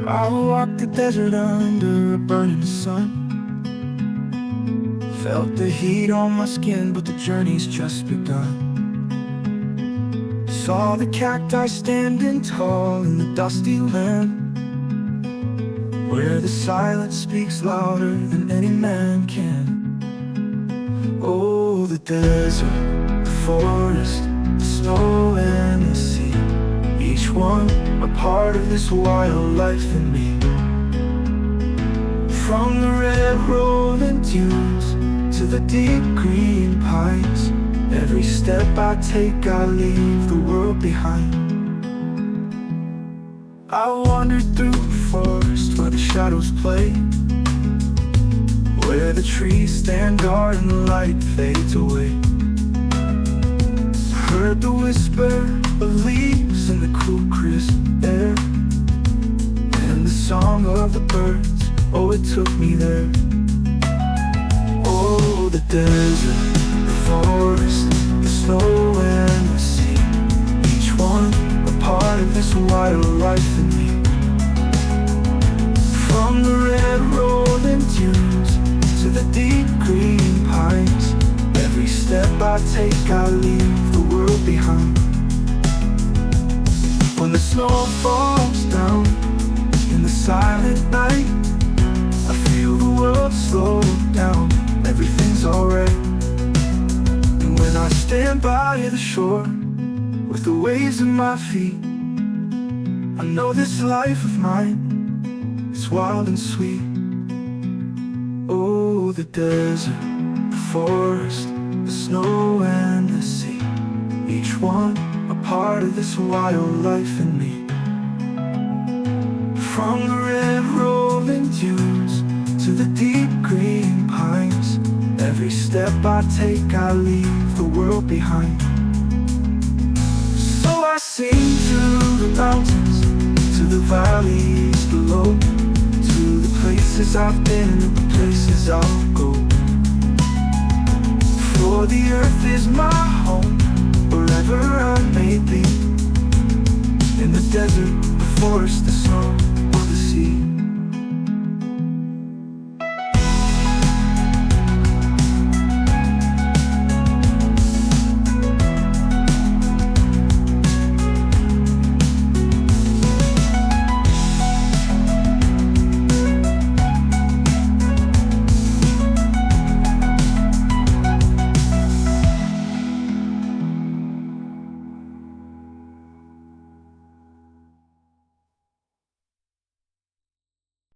I walked the desert under a burning sun. Felt the heat on my skin, but the journey's just begun. Saw the cacti standing tall in the dusty land, where the silence speaks louder than any man can. Oh, the desert, the forest, the snow and the sea, each one a part of this wild life in me. From the red rolling dunes to the deep green pines, every step I take I leave the world behind. I wandered through the forest where the shadows play, where the trees stand guard and the light fades away. Heard the whisper of leaves in the cool crisp air, and the song of the birds, oh it took me there. Oh, the desert, the forest, the snow and the sea, each one a part of this wild life in me. From the red rolling dunes to the deep green pines, every step I take I leave the world behind. When the snow falls down in the silent night, I feel the world slow down, everything's alright. And when I stand by the shore with the waves in my feet, I know this life of mine is wild and sweet. Oh, the desert, the forest, the snow and the sea, each one a part of this wild life in me. From the red rolling dunes to the deep green pines, every step I take I leave the world behind. So I sing through the mountains, to the valleys below, to the places I've been and the places I'll go. For the earth is my home,